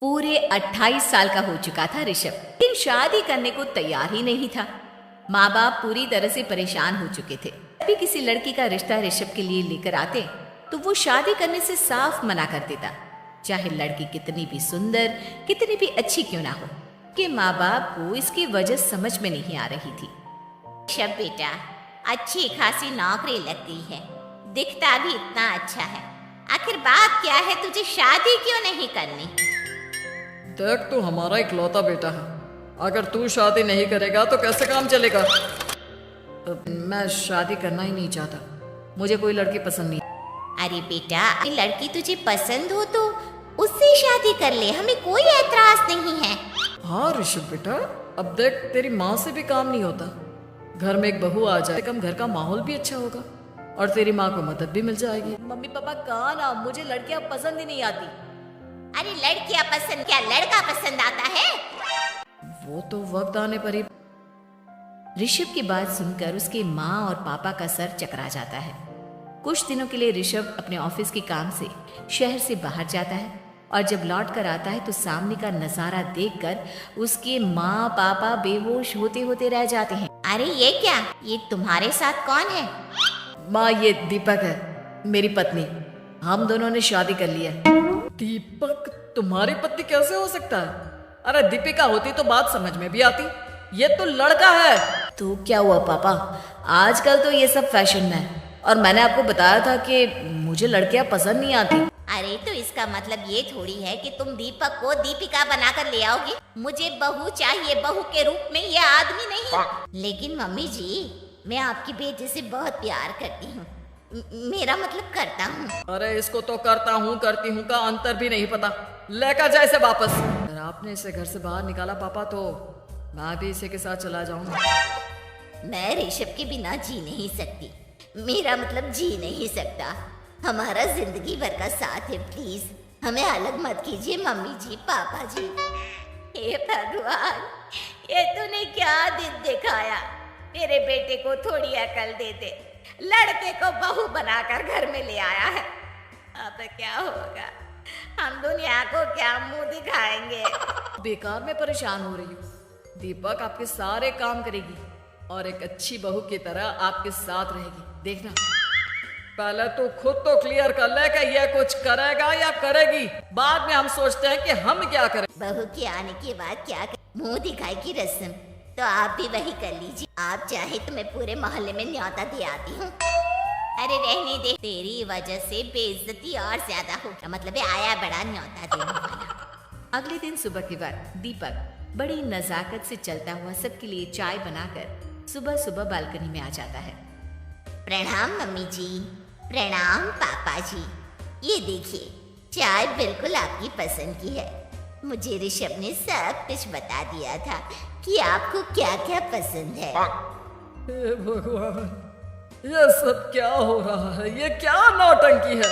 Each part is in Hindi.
पूरे 28 साल का हो चुका था ऋषभ, लेकिन शादी करने को तैयार ही नहीं था। माँ बाप पूरी तरह से परेशान हो चुके थे। भी किसी लड़की का रिश्ता ऋषभ के लिए लेकर आते तो वो शादी करने से साफ मना कर देता, चाहे लड़की कितनी भी सुंदर, कितनी भी अच्छी क्यों ना हो। कि माँ बाप को इसकी वजह समझ में नहीं आ रही थी। ऋषभ बेटा, अच्छी खासी नौकरी लग गई है, दिखता भी इतना अच्छा है, आखिर बात क्या है, तुझे शादी क्यों नहीं करनी? देख, तू हमारा इकलौता बेटा है, अगर तू शादी नहीं करेगा तो कैसे काम चलेगा। मैं शादी करना ही नहीं चाहता, मुझे कोई लड़की पसंद नहीं। अरे बेटा, लड़की तुझे पसंद हो तो उससे शादी कर ले, हमें कोई एतराज नहीं है। हाँ ऋषभ बेटा, अब देख, तेरी माँ से भी काम नहीं होता, घर में एक बहू आ जाए, कम घर का माहौल भी अच्छा होगा और तेरी माँ को मदद भी मिल जाएगी। मम्मी पापा कहा ना, मुझे लड़कियां पसंद ही नहीं आती। अरे लड़कियां पसंद क्या, लड़का पसंद आता है? वो तो वक्त आने पर ही। ऋषभ की बात सुनकर उसकी माँ और पापा का सर चकरा जाता है। कुछ दिनों के लिए ऋषभ अपने ऑफिस के काम से शहर से बाहर जाता है और जब लौट कर आता है तो सामने का नजारा देखकर उसके माँ पापा बेहोश होते होते रह जाते हैं। अरे ये क्या, ये तुम्हारे साथ कौन है? माँ, ये दीपक है, मेरी पत्नी। हम दोनों ने शादी कर ली है। दीपक तुम्हारी पत्नी कैसे हो सकता है? अरे दीपिका होती तो बात समझ में भी आती, ये तो लड़का है। तो क्या हुआ पापा, आजकल तो ये सब फैशन में है और मैंने आपको बताया था कि मुझे लड़कियां पसंद नहीं आती। अरे तो इसका मतलब ये थोड़ी है कि तुम दीपक को दीपिका बनाकर ले आओगे। मुझे बहू चाहिए, बहू के रूप में, ये आदमी नहीं। लेकिन मम्मी जी, मैं आपकी बेटी से बहुत प्यार करती हूँ, मेरा मतलब करता हूँ। अरे इसको तो करता हूँ करती हूँ का अंतर भी नहीं पता, लेकर जाए इसे वापस। अगर आपने इसे घर से बाहर निकाला पापा तो मैं भी इसी के साथ चला जाऊंगा। मैं ऋषभ के बिना जी नहीं सकती, मेरा मतलब जी नहीं सकता। हमारा जिंदगी भर का साथ है, प्लीज हमें अलग मत कीजिए मम्मी जी, पापा जी। हे भगवान, ये तूने क्या दिन दिखाया, मेरे बेटे को थोड़ी अकल दे दे, लड़के को बहू बनाकर घर में ले आया है। अब क्या होगा, हम दुनिया को क्या मुंह दिखाएंगे? बेकार में परेशान हो रही हूँ। दीपक आपके सारे काम करेगी और एक अच्छी बहू की तरह आपके साथ रहेगी, देखना। पहले तो खुद तो क्लियर कर ले कि ये कुछ करेगा या करेगी, बाद में हम सोचते हैं कि हम क्या करें। बहू के आने के बाद क्या मुंह दिखाई की रस्म तो आप भी वही कर लीजिए। आप चाहे तो मैं पूरे मोहल्ले में न्योता दे आती हूँ। अरे रहने दे, तेरी वजह से बेइज्जती और ज्यादा होगा, मतलब आया बड़ा न्योता देने वाला। अगले दिन सुबह के वक्त दीपक बड़ी नजाकत से चलता हुआ सबके लिए चाय बनाकर सुबह सुबह बालकनी में आ जाता है। प्रणाम मम्मी जी, प्रणाम पापा जी। ये देखिए, चाय बिल्कुल आपकी पसंद की है। मुझे ऋषभ ने सब कुछ बता दिया था कि आपको क्या क्या पसंद है। हे भगवान, ये सब क्या हो रहा है? ये क्या नौटंकी है?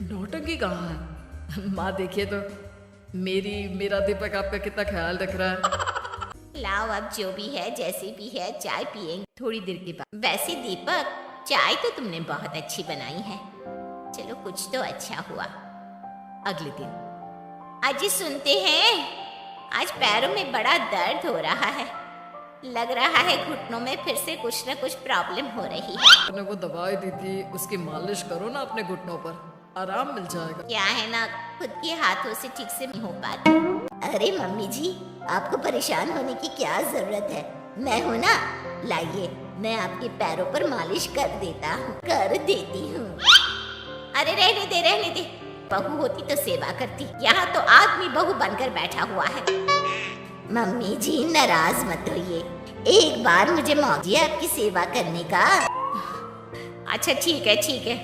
नौटंकी कहाँ है? माँ देखिए तो, मेरा दीपक आपका कितना ख्याल रख रहा है। लाओ, अब जो भी है, जैसी भी है, चाय पिएंगे थोड़ी देर के बाद। वैसे दीपक, चाय तो तुमने बहुत अच्छी बनाई है, चलो कुछ तो अच्छा हुआ। अगले दिन आज सुनते हैं, आज पैरों में बड़ा दर्द हो रहा है, लग रहा है घुटनों में फिर से कुछ न कुछ प्रॉब्लम हो रही है। मैंने वो दवाई दी थी, उसकी मालिश करो ना अपने घुटनों पर, आराम मिल जाएगा। क्या है ना, खुद के हाथों से ठीक से नहीं हो पाता। अरे मम्मी जी, आपको परेशान होने की क्या जरूरत है, मैं हूँ ना, लाइए मैं आपके पैरों पर मालिश कर देती हूँ। अरे रहने दे, बहू होती तो सेवा करती, यहाँ तो आदमी बहू बनकर बैठा हुआ है। मम्मी जी नाराज मत होइए, एक बार मुझे मौका दीजिए आपकी सेवा करने का। अच्छा ठीक है,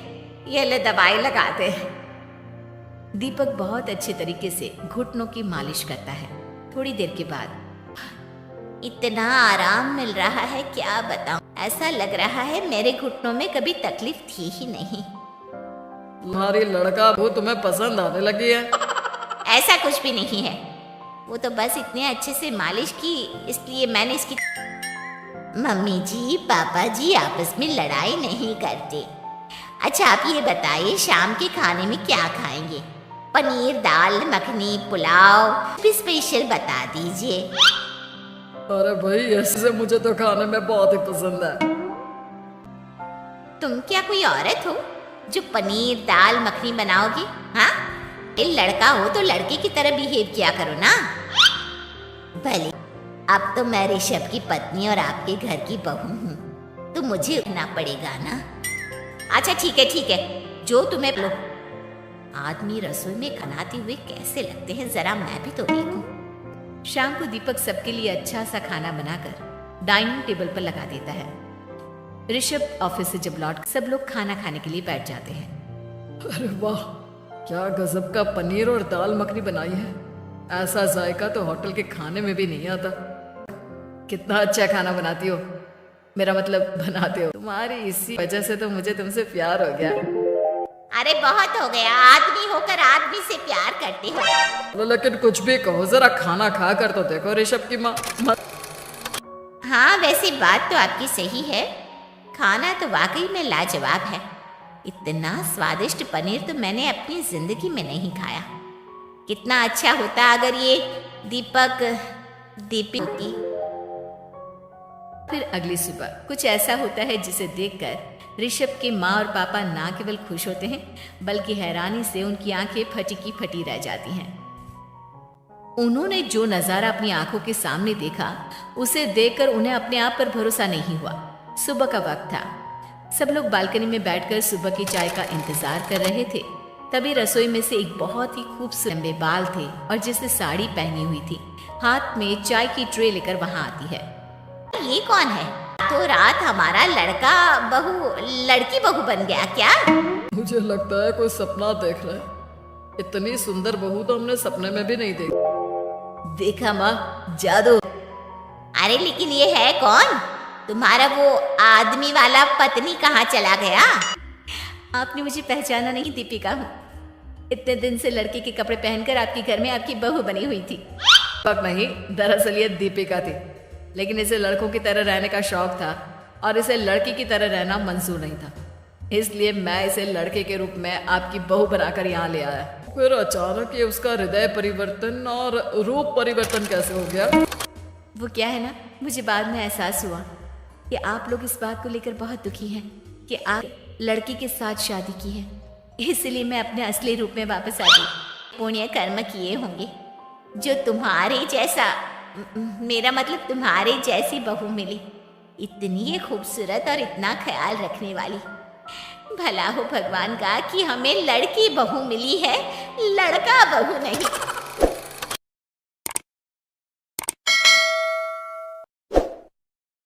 ये ले दवाई लगा दे। दीपक बहुत अच्छे तरीके से घुटनों की मालिश करता है। थोड़ी देर के बाद इतना आराम मिल रहा है, क्या बताऊं, ऐसा लग रहा है मेरे घुटनों में कभी तकलीफ थी ही नहीं। तुम्हारी लड़का वो तुम्हें पसंद आने लगी है? ऐसा कुछ भी नहीं है, वो तो बस इतने अच्छे से मालिश की, इसलिए मैंने इसकी। मम्मी जी पापा जी आपस में लड़ाई नहीं करते। अच्छा आप ये बताइए, शाम के खाने में क्या खाएंगे? पनीर दाल मखनी पुलाव भी स्पेशल बता दीजिए। अरे भाई ऐसे मुझे तो खाने में बहुत ही पसंद है। तुम क्या कोई औरत हो जो पनीर दाल मखनी बनाओगी? हाँ, ये लड़का हो तो लड़के की तरह बिहेव किया करो ना। भले अब तो मैं ऋषभ की पत्नी और आपके घर की बहू हूँ, तो मुझे उठना पड़ेगा ना। अच्छा ठीक है, जो तुम्हें लो। आदमी रसोई में खानाते हुए कैसे लगते हैं, जरा मैं भी तो देखूं। शाम को दीपक सबके लिए अच्छा सा खाना बनाकर डाइनिंग टेबल पर लगा देता है। ऋषभ ऑफिस से जब लौट सब लोग खाना खाने के लिए बैठ जाते हैं। अरे वाह, क्या गजब का पनीर और दाल मखनी बनाई है। ऐसा जायका तो होटल के खाने में भी नहीं आता। कितना अच्छा खाना बनाती हो, मेरा मतलब बनाते हो। तुम्हारी इसी वजह से तो मुझे तुमसे प्यार हो गया। अरे बहुत हो गया, आदमी होकर आदमी से प्यार करते हो। लेकिन कुछ भी कहो, जरा खाना खा कर तो देखो ऋषभ की माँ। हाँ वैसे बात तो आपकी सही है, खाना तो वाकई में लाजवाब है। इतना स्वादिष्ट पनीर तो मैंने अपनी जिंदगी में नहीं खाया। कितना अच्छा होता अगर ये दीपी होती। फिर अगली सुबह कुछ ऐसा होता है जिसे देखकर ऋषभ के माँ और पापा ना केवल खुश होते हैं बल्कि हैरानी से उनकी आंखें फटी की फटी रह जाती हैं। उन्होंने जो नजारा अपनी आंखों के सामने देखा उसे देखकर उन्हें अपने आप पर भरोसा नहीं हुआ। सुबह का वक्त था, सब लोग बालकनी में बैठकर सुबह की चाय का इंतजार कर रहे थे। तभी रसोई में से एक बहुत ही खूबसूरत लंबे बाल थे और जिसने साड़ी पहनी हुई थी हाथ में चाय की ट्रे लेकर वहां आती है। ये कौन है? तो रात हमारा लड़की बहू बन गया क्या? मुझे लगता है कोई सपना देख रहा है। इतनी सुंदर बहू तो हमने सपने में भी नहीं देखी। देखा माँ, जादू। अरे लेकिन ये है कौन? तुम्हारा वो आदमी वाला पत्नी कहाँ चला गया? आपने मुझे पहचाना नहीं? दीपिका हूँ। इतने दिन से लड़के के कपड़े पहनकर आपके घर में आपकी बहू बनी हुई थी। पक नहीं, दरअसल ये दीपिका थी, लेकिन इसे लड़कों की तरह रहने का शौक था और इसे लड़की की तरह रहना मंजूर नहीं था, इसलिए मैं इसे लड़के के रूप में आपकी बहू बनाकर यहाँ ले आया। फिर अचानक ये उसका हृदय परिवर्तन और रूप परिवर्तन कैसे हो गया? वो क्या है ना, मुझे बाद में एहसास हुआ कि आप लोग इस बात को लेकर बहुत दुखी हैं कि आप लड़की के साथ शादी की है, इसलिए मैं अपने असली रूप में वापस आ गई। पुण्य कर्म किए होंगे जो तुम्हारे जैसा, मेरा मतलब तुम्हारे जैसी बहू मिली, इतनी खूबसूरत और इतना ख्याल रखने वाली। भला हो भगवान का कि हमें लड़की बहू मिली है, लड़का बहू नहीं।